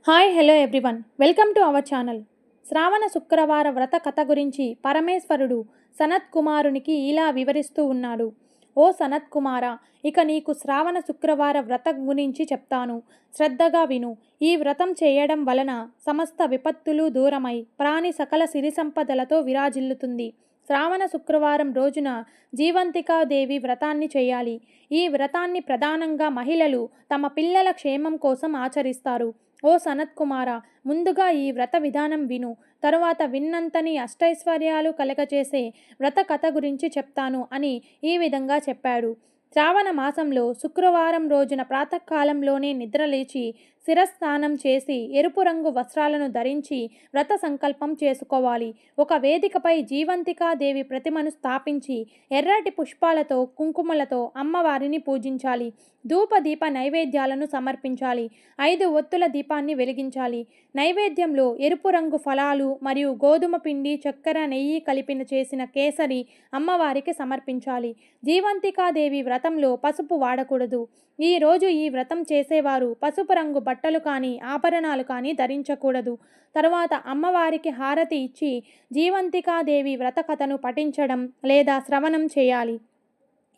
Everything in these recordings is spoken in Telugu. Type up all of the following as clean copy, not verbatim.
Hi hello everyone welcome to our channel. శ్రావణ శుక్రవార వ్రత కథ గురించి పరమేశ్వరుడు సనత్ కుమారునికి ఇలా వివరిస్తూ ఉన్నాడు. ఓ సనత్ కుమార, ఇక నీకు శ్రావణ శుక్రవార వ్రతం గురించి చెప్తాను, శ్రద్ధగా విను. ఈ వ్రతం చేయడం వలన సమస్త విపత్తులు దూరమై ప్రాణి సకల సిరి సంపదలతో విరాజిల్లుతుంది. శ్రావణ శుక్రవారం రోజున జీవంతికాదేవి వ్రతాన్ని చేయాలి. ఈ వ్రతాన్ని ప్రధానంగా మహిళలు తమ పిల్లల క్షేమం కోసం ఆచరిస్తారు. ఓ సనత్ కుమార, ముందుగా ఈ వ్రత విధానం విను. తరువాత విన్నంతని అష్టైశ్వర్యాలు కలగచేసే వ్రత కథ గురించి చెప్తాను అని ఈ విధంగా చెప్పాడు. శ్రావణ మాసంలో శుక్రవారం రోజున ప్రాతకాలంలోనే నిద్రలేచి శిరస్నానం చేసి ఎరుపు రంగు వస్త్రాలను ధరించి వ్రత సంకల్పం చేసుకోవాలి. ఒక వేదికపై జీవంతికాదేవి ప్రతిమను స్థాపించి ఎర్రటి పుష్పాలతో కుంకుమలతో అమ్మవారిని పూజించాలి. ధూప దీప నైవేద్యాలను సమర్పించాలి. 5 ఒత్తుల దీపాన్ని వెలిగించాలి. నైవేద్యంలో ఎరుపు రంగు ఫలాలు మరియు గోధుమ పిండి, చక్కెర, నెయ్యి కలిపిన చేసిన కేసరి అమ్మవారికి సమర్పించాలి. జీవంతికాదేవి వ్రతంలో పసుపు వాడకూడదు. ఈరోజు ఈ వ్రతం చేసేవారు పసుపు రంగు బట్టలు కానీ ఆభరణాలు కానీ ధరించకూడదు. తరువాత అమ్మవారికి హారతి ఇచ్చి జీవంతికాదేవి వ్రత కథను పఠించడం లేదా శ్రవణం చేయాలి.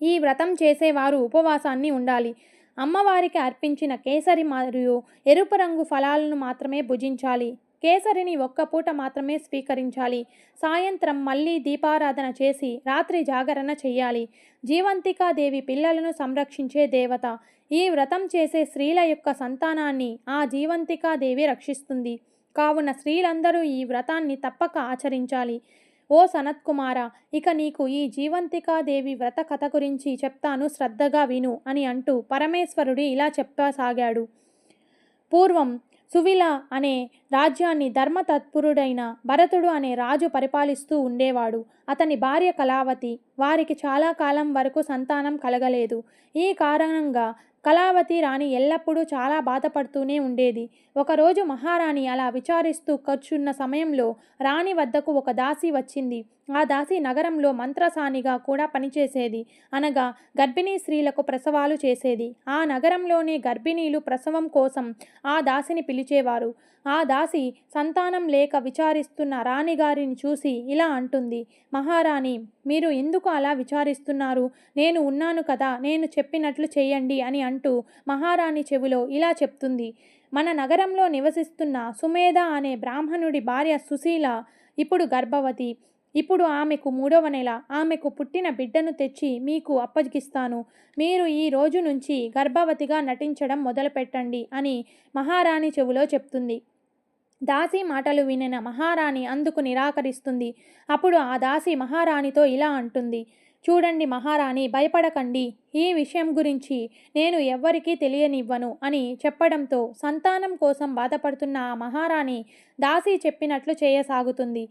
ఈ వ్రతం చేసేవారు ఉపవాసాన్ని ఉండాలి. అమ్మవారికి అర్పించిన కేసరి మరియు ఎరుపు రంగు ఫలాలను మాత్రమే భుజించాలి. కేసరిని ఒక్క పూట మాత్రమే స్వీకరించాలి. సాయంత్రం మళ్ళీ దీపారాధన చేసి రాత్రి జాగరణ చెయ్యాలి. జీవంతికాదేవి పిల్లలను సంరక్షించే దేవత. ఈ వ్రతం చేసే స్త్రీల యొక్క సంతానాన్ని ఆ జీవంతికాదేవి రక్షిస్తుంది. కావున స్త్రీలందరూ ఈ వ్రతాన్ని తప్పక ఆచరించాలి. ఓ సనత్ కుమార, ఇక నీకు ఈ జీవంతికాదేవి వ్రత కథ గురించి చెప్తాను, శ్రద్ధగా విను అని అంటూ పరమేశ్వరుడు ఇలా చెప్పసాగాడు. పూర్వం సువిల అనే రాజ్యాన్ని ధర్మతత్పరుడైన భరతుడు అనే రాజు పరిపాలిస్తూ ఉండేవాడు. అతని భార్య కళావతి. వారికి చాలా కాలం వరకు సంతానం కలగలేదు. ఈ కారణంగా కళావతి రాణి ఎల్లప్పుడూ చాలా బాధపడుతూనే ఉండేది. ఒకరోజు మహారాణి అలా విచారిస్తూ కూర్చున్న సమయంలో రాణి వద్దకు ఒక దాసి వచ్చింది. ఆ దాసి నగరంలో మంత్రసానిగా కూడా పనిచేసేది. అనగా గర్భిణీ స్త్రీలకు ప్రసవాలు చేసేది. ఆ నగరంలోనే గర్భిణీలు ప్రసవం కోసం ఆ దాసిని పిలిచేవారు. ఆ దాసి సంతానం లేక విచారిస్తున్న రాణిగారిని చూసి ఇలా అంటుంది, మహారాణి, మీరు ఎందుకు అలా విచారిస్తున్నారు? నేను ఉన్నాను కదా, నేను చెప్పినట్లు చేయండి అని అంటూ మహారాణి చెవిలో ఇలా చెప్తుంది. మన నగరంలో నివసిస్తున్న సుమేధ అనే బ్రాహ్మణుడి భార్య సుశీల ఇప్పుడు గర్భవతి. ఇప్పుడు ఆమెకు 3వ నెల. ఆమెకు పుట్టిన బిడ్డను తెచ్చి మీకు అప్పగిస్తాను. మీరు ఈ రోజు నుంచి గర్భవతిగా నటించడం మొదలుపెట్టండి అని మహారాణి చెవిలో చెప్తుంది. దాసి మాటలు వినిన మహారాణి అందుకు నిరాకరిస్తుంది. అప్పుడు ఆ దాసి మహారాణితో ఇలా అంటుంది, చూడండి మహారాణి, భయపడకండి. ఈ విషయం గురించి నేను ఎవ్వరికీ తెలియనివ్వను అని చెప్పడంతో సంతానం కోసం బాధపడుతున్న ఆ మహారాణి దాసి చెప్పినట్లు చేయసాగుతుంది.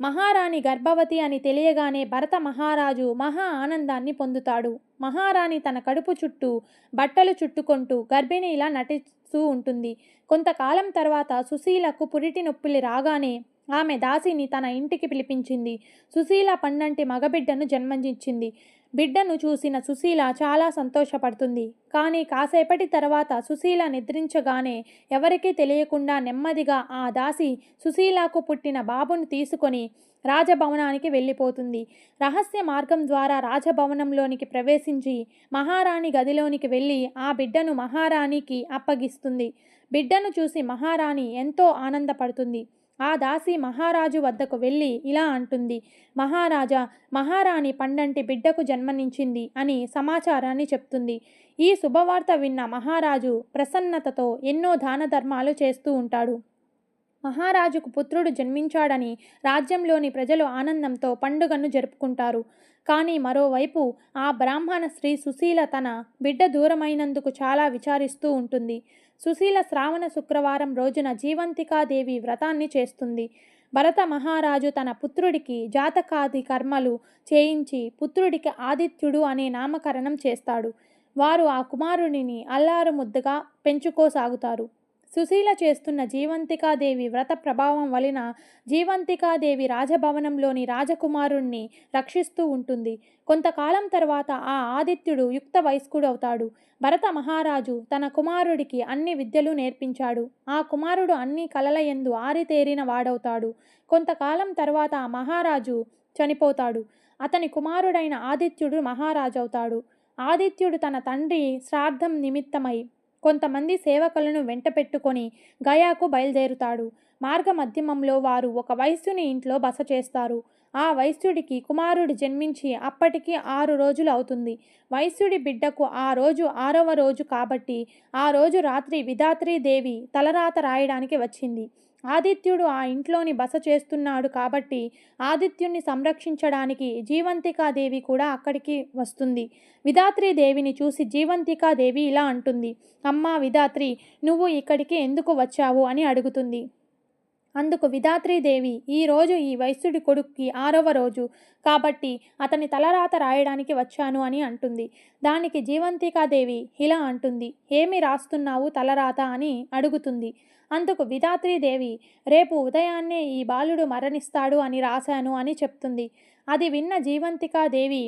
మహారాణి గర్భవతి అని తెలియగానే భరత మహారాజు మహా ఆనందాన్ని పొందుతాడు. మహారాణి తన కడుపు చుట్టూ బట్టలు చుట్టుకుంటూ గర్భిణీలా నటిస్తూ ఉంటుంది. కొంతకాలం తర్వాత సుశీలకు పురిటి నొప్పులు రాగానే ఆమె దాసిని తన ఇంటికి పిలిపించింది. సుశీల పండంటి మగబిడ్డను జన్మనిచ్చింది. బిడ్డను చూసిన సుశీల చాలా సంతోషపడుతుంది. కానీ కాసేపటి తర్వాత సుశీల నిద్రించగానే ఎవరికీ తెలియకుండా నెమ్మదిగా ఆ దాసి సుశీలకు పుట్టిన బాబును తీసుకొని రాజభవనానికి వెళ్ళిపోతుంది. రహస్య మార్గం ద్వారా రాజభవనంలోనికి ప్రవేశించి మహారాణి గదిలోనికి వెళ్ళి ఆ బిడ్డను మహారాణికి అప్పగిస్తుంది. బిడ్డను చూసి మహారాణి ఎంతో ఆనందపడుతుంది. ఆ దాసి మహారాజు వద్దకు వెళ్ళి ఇలా అంటుంది, మహారాజా, మహారాణి పండంటి బిడ్డకు జన్మనిచ్చింది అని సమాచారాన్ని చెప్తుంది. ఈ శుభవార్త విన్న మహారాజు ప్రసన్నతతో ఎన్నో దాన ధర్మాలు చేస్తూ ఉంటాడు. మహారాజుకు పుత్రుడు జన్మించాడని రాజ్యంలోని ప్రజలు ఆనందంతో పండుగను జరుపుకుంటారు. కానీ మరోవైపు ఆ బ్రాహ్మణ స్త్రీ సుశీల తన బిడ్డ దూరమైనందుకు చాలా విచారిస్తూ ఉంటుంది. సుశీల శ్రావణ శుక్రవారం రోజున జీవంతికాదేవి వ్రతాన్ని చేస్తుంది. భరత మహారాజు తన పుత్రుడికి జాతకాది కర్మలు చేయించి పుత్రుడికి ఆదిత్యుడు అనే నామకరణం చేస్తాడు. వారు ఆ కుమారుడిని అల్లారు ముద్దుగా పెంచుకోసాగుతారు. సుశీల చేస్తున్న జీవంతికాదేవి వ్రత ప్రభావం వలన జీవంతికాదేవి రాజభవనంలోని రాజకుమారుణ్ణి రక్షిస్తూ ఉంటుంది. కొంతకాలం తర్వాత ఆ ఆదిత్యుడు యుక్త వయస్కుడవుతాడు. భరత మహారాజు తన కుమారుడికి అన్ని విద్యలు నేర్పించాడు. ఆ కుమారుడు అన్ని కళల యందు ఆరితేరిన వాడవుతాడు. కొంతకాలం తర్వాత ఆ మహారాజు చనిపోతాడు. అతని కుమారుడైన ఆదిత్యుడు మహారాజవుతాడు. ఆదిత్యుడు తన తండ్రి శ్రాద్ధం నిమిత్తమై కొంతమంది సేవకులను వెంట పెట్టుకొని గయాకు బయలుదేరుతాడు. మార్గ మధ్యమంలో వారు ఒక వైశ్యుని ఇంట్లో బస చేస్తారు. ఆ వైశ్యుడికి కుమారుడు జన్మించి అప్పటికి 6 రోజులు అవుతుంది. వైశ్యుడి బిడ్డకు ఆ రోజు 6వ రోజు కాబట్టి ఆ రోజు రాత్రి విధాత్రీదేవి తలరాత రాయడానికి వచ్చింది. ఆదిత్యుడు ఆ ఇంట్లోని బస చేస్తున్నాడు కాబట్టి ఆదిత్యుణ్ణి సంరక్షించడానికి జీవంతికాదేవి కూడా అక్కడికి వస్తుంది. విధాత్రీదేవిని చూసి జీవంతికాదేవి ఇలా అంటుంది, అమ్మా విధాత్రి, నువ్వు ఇక్కడికి ఎందుకు వచ్చావు అని అడుగుతుంది. అందుకు విధాత్రీదేవి, ఈరోజు ఈ వైశ్యుడి కొడుక్కి 6వ రోజు కాబట్టి అతని తలరాత రాయడానికి వచ్చాను అని అంటుంది. దానికి జీవంతికాదేవి ఇలా అంటుంది, ఏమి రాస్తున్నావు తలరాత అని అడుగుతుంది. అందుకు విధాత్రీదేవి, రేపు ఉదయాన్నే ఈ బాలుడు మరణిస్తాడు అని రాశాను అని చెప్తుంది. అది విన్న జీవంతికాదేవి,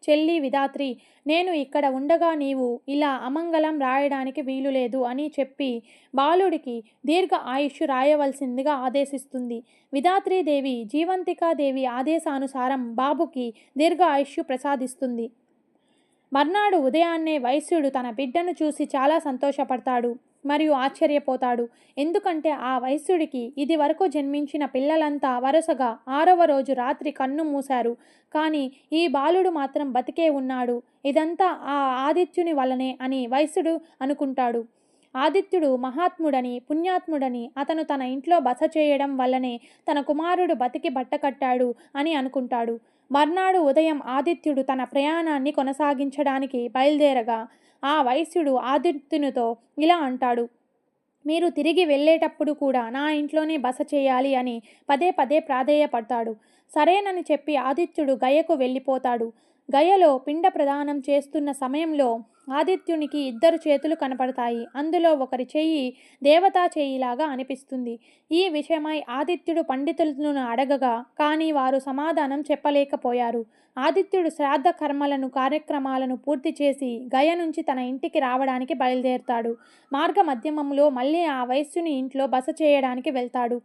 చెల్లి విధాత్రి, నేను ఇక్కడ ఉండగా నీవు ఇలా అమంగళం రాయడానికి వీలులేదు అని చెప్పి బాలుడికి దీర్ఘ ఆయుష్ రాయవలసిందిగా ఆదేశిస్తుంది. విధాత్రీదేవి జీవంతికాదేవి ఆదేశానుసారం బాబుకి దీర్ఘ ఆయుష్ ప్రసాదిస్తుంది. మర్నాడు ఉదయాన్నే వైశ్యుడు తన బిడ్డను చూసి చాలా సంతోషపడతాడు మరియు ఆశ్చర్యపోతాడు. ఎందుకంటే ఆ వైశ్యుడికి ఇది వరకు జన్మించిన పిల్లలంతా వరుసగా 6వ రోజు రాత్రి కన్ను మూశారు. కానీ ఈ బాలుడు మాత్రం బతికే ఉన్నాడు. ఇదంతా ఆ ఆదిత్యుని వల్లనే అని వైశ్యుడు అనుకుంటాడు. ఆదిత్యుడు మహాత్ముడని, పుణ్యాత్ముడని, అతను తన ఇంట్లో బస చేయడం వల్లనే తన కుమారుడు బతికి బట్టకట్టాడు అని అనుకుంటాడు. మర్నాడు ఉదయం ఆదిత్యుడు తన ప్రయాణాన్ని కొనసాగించడానికి బయలుదేరగా ఆ వైశ్యుడు ఆదిత్యునితో ఇలా అంటాడు, మీరు తిరిగి వెళ్ళేటప్పుడు కూడా నా ఇంట్లోనే బస చేయాలి అని పదే పదే ప్రాధేయపడతాడు. సరేనని చెప్పి ఆదిత్యుడు గయకు వెళ్ళిపోతాడు. గయలో పిండ ప్రదానం చేస్తున్న సమయంలో ఆదిత్యునికి 2 చేతులు కనపడతాయి. అందులో ఒకరి చెయ్యి దేవతా చెయ్యిలాగా అనిపిస్తుంది. ఈ విషయమై ఆదిత్యుడు పండితులను అడగగా కానీ వారు సమాధానం చెప్పలేకపోయారు. ఆదిత్యుడు శ్రాద్ధ కర్మలను కార్యక్రమాలను పూర్తి చేసి గయ నుంచి తన ఇంటికి రావడానికి బయలుదేరుతాడు. మార్గ మధ్యమంలో మళ్ళీ ఆ వైశ్యుని ఇంట్లో బస చేయడానికి వెళ్తాడు.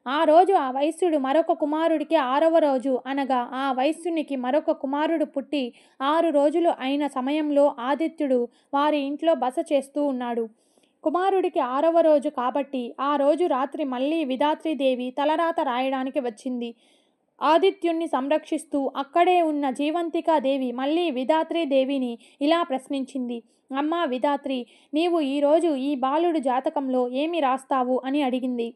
ఆ రోజు ఆ వైశ్యుడు మరొక కుమారుడికి 6వ రోజు అనగా ఆ వైశ్యునికి మరొక కుమారుడు పుట్టి 6 రోజులు అయిన సమయంలో ఆదిత్యుడు వారి ఇంట్లో బస చేస్తూ ఉన్నాడు. కుమారుడికి 6వ రోజు కాబట్టి ఆ రోజు రాత్రి మళ్ళీ విధాత్రీదేవి తలరాత రాయడానికి వచ్చింది. ఆదిత్యుణ్ణి సంరక్షిస్తూ అక్కడే ఉన్న జీవంతికాదేవి మళ్ళీ విధాత్రీదేవిని ఇలా ప్రశ్నించింది, అమ్మా విధాత్రి, నీవు ఈరోజు ఈ బాలుడు జాతకంలో ఏమి రాస్తావు అని అడిగింది.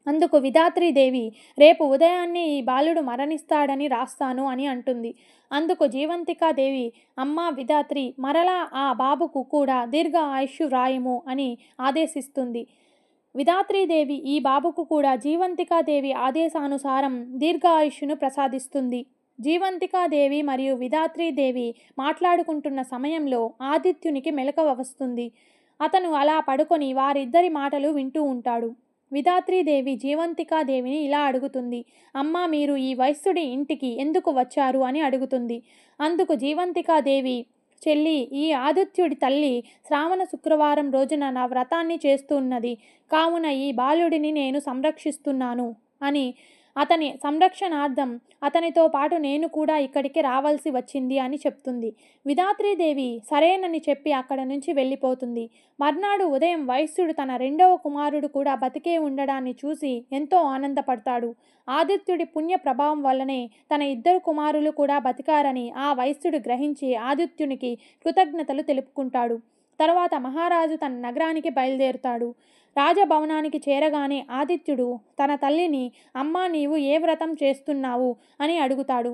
అందుకు విధాత్రీదేవి, రేపు ఉదయాన్నే ఈ బాలుడు మరణిస్తాడని రాస్తాను అని అంటుంది. అందుకు జీవంతికాదేవి, అమ్మా విధాత్రి, మరలా ఆ బాబుకు కూడా దీర్ఘ ఆయుష్ వ్రాయము అని ఆదేశిస్తుంది. విధాత్రీదేవి ఈ బాబుకు కూడా జీవంతికాదేవి ఆదేశానుసారం దీర్ఘ ఆయుష్ను ప్రసాదిస్తుంది. జీవంతికాదేవి మరియు విధాత్రీదేవి మాట్లాడుకుంటున్న సమయంలో ఆదిత్యునికి మెలకువ వస్తుంది. అతను అలా పడుకొని వారిద్దరి మాటలు వింటూ ఉంటాడు. విధాత్రీదేవి జీవంతికాదేవిని ఇలా అడుగుతుంది, అమ్మా మీరు ఈ వైశ్యుడి ఇంటికి ఎందుకు వచ్చారు అని అడుగుతుంది. అందుకు జీవంతికాదేవి, చెల్లి, ఈ ఆదిత్యుడి తల్లి శ్రావణ శుక్రవారం రోజున నా వ్రతాన్ని చేస్తున్నది కావున ఈ బాలుడిని నేను సంరక్షిస్తున్నాను అని, అతని సంరక్షణార్థం అతనితో పాటు నేను కూడా ఇక్కడికి రావాల్సి వచ్చింది అని చెప్తుంది. విధాత్రీదేవి సరేనని చెప్పి అక్కడ నుంచి వెళ్ళిపోతుంది. మర్నాడు ఉదయం వైశ్యుడు తన 2వ కుమారుడు కూడా బతికే ఉండడాన్ని చూసి ఎంతో ఆనందపడతాడు. ఆదిత్యుడి పుణ్య ప్రభావం వల్లనే తన 2 కుమారులు కూడా బతికారని ఆ వైశ్యుడు గ్రహించి ఆదిత్యునికి కృతజ్ఞతలు తెలుపుకుంటాడు. తర్వాత మహారాజు తన నగరానికి బయలుదేరుతాడు. రాజభవనానికి చేరగానే ఆదిత్యుడు తన తల్లిని, అమ్మా నీవు ఏ వ్రతం చేస్తున్నావు అని అడుగుతాడు.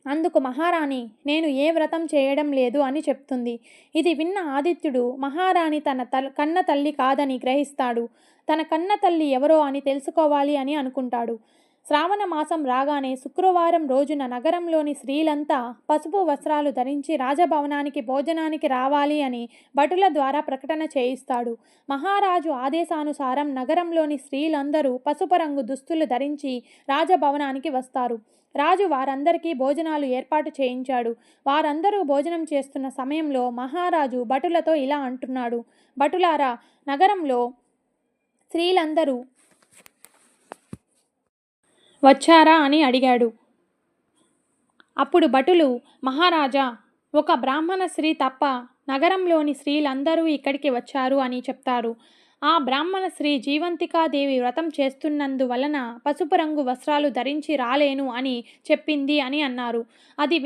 అందుకు మహారాణి, నేను ఏ వ్రతం చేయడం లేదు అని చెప్తుంది. ఇది విన్న ఆదిత్యుడు మహారాణి తన కన్న తల్లి కాదని గ్రహిస్తాడు. తన కన్న తల్లి ఎవరో అని తెలుసుకోవాలి అని అనుకుంటాడు. శ్రావణ మాసం రాగానే శుక్రవారం రోజున నగరంలోని స్త్రీలంతా పసుపు వస్త్రాలు ధరించి రాజభవనానికి భోజనానికి రావాలి అని భటుల ద్వారా ప్రకటన చేయిస్తాడు. మహారాజు ఆదేశానుసారం నగరంలోని స్త్రీలందరూ పసుపు రంగు దుస్తులు ధరించి రాజభవనానికి వస్తారు. రాజు వారందరికీ భోజనాలు ఏర్పాటు చేయించాడు. వారందరూ భోజనం చేస్తున్న సమయంలో మహారాజు భటులతో ఇలా అంటున్నాడు: భటులారా, నగరంలో స్త్రీలందరూ వచ్చారా అని అడిగాడు. అప్పుడు భటులు, మహారాజా, ఒక బ్రాహ్మణ స్త్రీ తప్ప నగరంలోని స్త్రీలందరూ ఇక్కడికి వచ్చారు అని చెప్తారు. ఆ బ్రాహ్మణ స్త్రీ జీవంతికాదేవి వ్రతం చేస్తున్నందువలన పసుపు రంగు వస్త్రాలు ధరించి రాలేను అని చెప్పింది అని అన్నారు. అది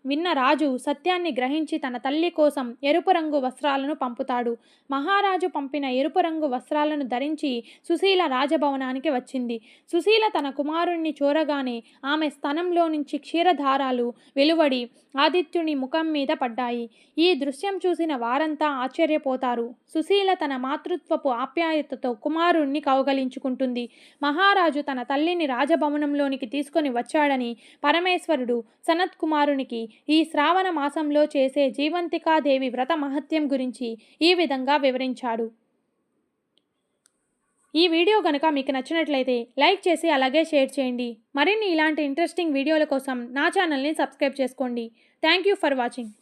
విన్న రాజు సత్యాన్ని గ్రహించి తన తల్లి కోసం ఎరుపు రంగు వస్త్రాలను పంపుతాడు. మహారాజు పంపిన ఎరుపు రంగు వస్త్రాలను ధరించి సుశీల రాజభవనానికి వచ్చింది. సుశీల తన కుమారుణ్ణి చూరగానే ఆమె స్తనంలో నుంచి క్షీరధారాలు వెలువడి ఆదిత్యుని ముఖం మీద పడ్డాయి. ఈ దృశ్యం చూసిన వారంతా ఆశ్చర్యపోతారు. సుశీల తన మాతృత్వపు ఆప్యాయతతో కుమారుణ్ణి కౌగలించుకుంటుంది. మహారాజు తన తల్లిని రాజభవనంలోనికి తీసుకొని వచ్చాడని పరమేశ్వరుడు సనత్ కుమారునికి ఈ శ్రావణ మాసంలో చేసే జీవంతికాదేవి వ్రత మహత్యం గురించి ఈ విధంగా వివరించాడు. ఈ వీడియో కనుక మీకు నచ్చినట్లయితే లైక్ చేసి అలాగే షేర్ చేయండి. మరిన్ని ఇలాంటి ఇంట్రెస్టింగ్ వీడియోల కోసం నా ఛానల్ని సబ్స్క్రైబ్ చేసుకోండి. Thank you for watching.